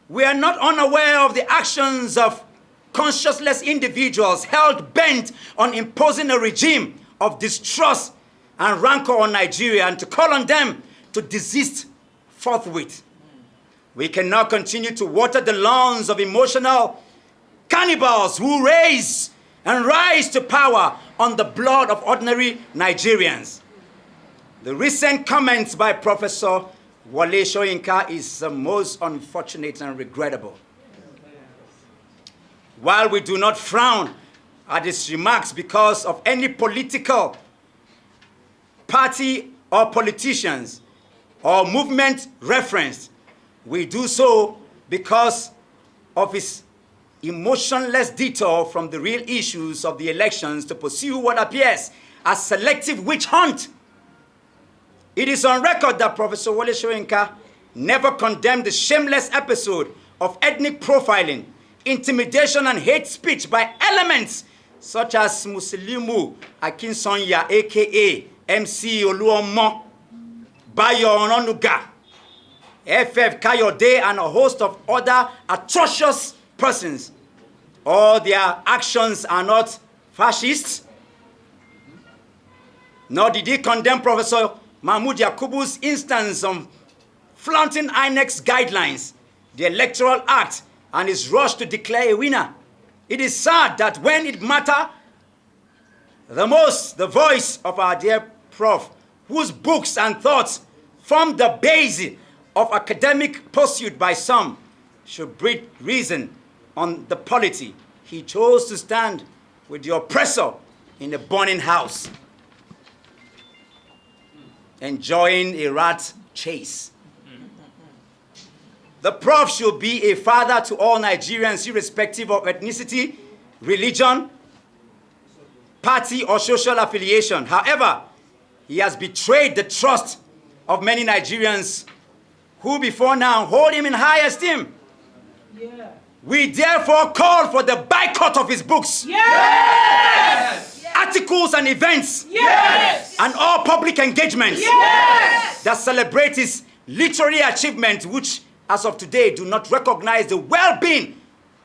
We are not unaware of the actions of conscienceless individuals held bent on imposing a regime of distrust and rancor on Nigeria, and to call on them to desist forthwith. We cannot continue to water the lawns of emotional cannibals who raise and rise to power on the blood of ordinary Nigerians. The recent comments by Professor Wole Soyinka is the most unfortunate and regrettable. While we do not frown at his remarks because of any political party or politicians or movement referenced, we do so because of his emotionless detour from the real issues of the elections to pursue what appears as selective witch hunt. It is on record that Professor Wole Soyinka never condemned the shameless episode of ethnic profiling, intimidation, and hate speech by elements such as Musilimu Akinsonya, aka MC Oluomo, Bayo Ononuga, FF Kayode, and a host of other atrocious persons. All their actions are not fascist, nor did he condemn Professor Mahmoud Yakubu's instance of flaunting INEC's guidelines, the Electoral Act, and his rush to declare a winner. It is sad that when it mattered the most, the voice of our dear Prof, whose books and thoughts form the basis of academic pursuit by some, should breathe reason on the polity, he chose to stand with the oppressor in a burning house, enjoying a rat chase. The Prof should be a father to all Nigerians, irrespective of ethnicity, religion, party, or social affiliation. However, he has betrayed the trust of many Nigerians who before now hold him in high esteem. Yeah. We therefore call for the boycott of his books, yes! Articles and events, yes! And all public engagements, yes! That celebrate his literary achievement, which as of today do not recognize the well-being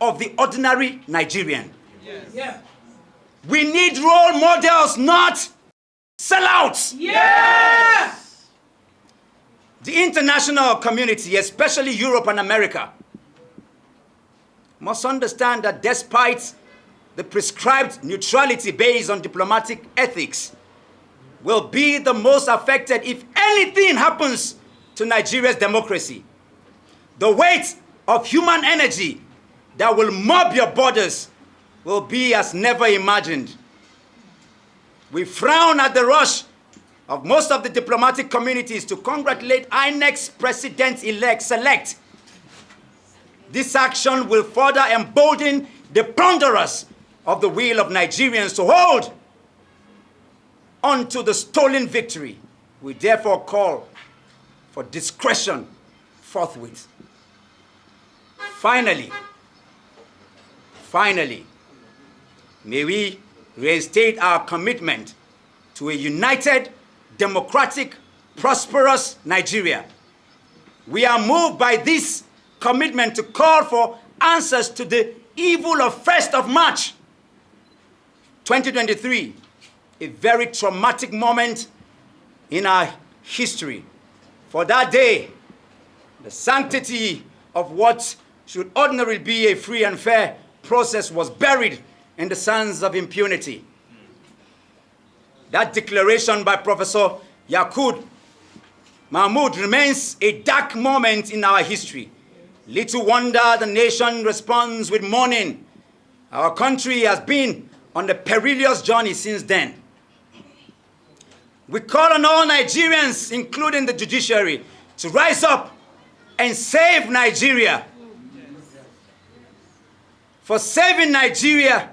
of the ordinary Nigerian. Yes. Yeah. We need role models, not sellouts. Yes! The international community, especially Europe and America, must understand that despite the prescribed neutrality based on diplomatic ethics, will be the most affected if anything happens to Nigeria's democracy. The weight of human energy that will mob your borders will be as never imagined. We frown at the rush of most of the diplomatic communities to congratulate INEC's president-elect. This action will further embolden the ponderers of the will of Nigerians to hold onto the stolen victory. We therefore call for discretion forthwith. Finally, may we reinstate our commitment to a united, democratic, prosperous Nigeria. We are moved by this commitment to call for answers to the evil of 1st of March, 2023, a very traumatic moment in our history. For that day, the sanctity of what should ordinarily be a free and fair process was buried in the sands of impunity. That declaration by Professor Yaqub Mahmoud remains a dark moment in our history. Little wonder the nation responds with mourning. Our country has been on a perilous journey since then. We call on all Nigerians, including the judiciary, to rise up and save Nigeria. For saving Nigeria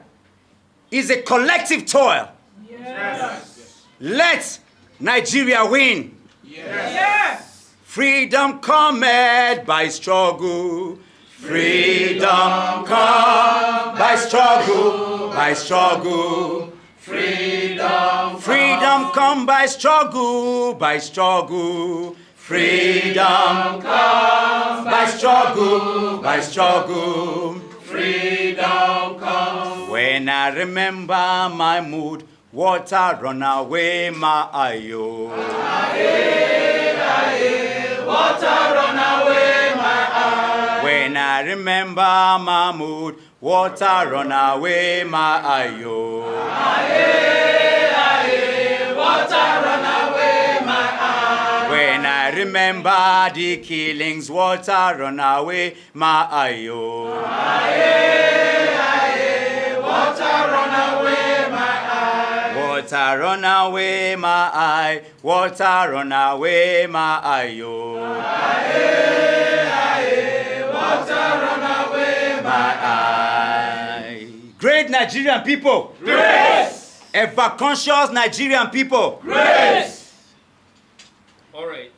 is a collective toil. Yes. Let Nigeria win. Yes. Yes. Freedom cometh by struggle. Freedom come by struggle, by struggle. Freedom come by struggle, by struggle. Freedom comes by struggle, by struggle. Freedom comes. When I remember my mood, water run away my ayo. Water run away my eye. When I remember my mood, water run away my ayo. Water run away my eye. When I remember the killings, water run away my ayo. Water run away my eye. Water run away my eye, water run away my ayo. Water run away My eye. Great Nigerian people, Grace! ever conscious Nigerian people. Grace! All right.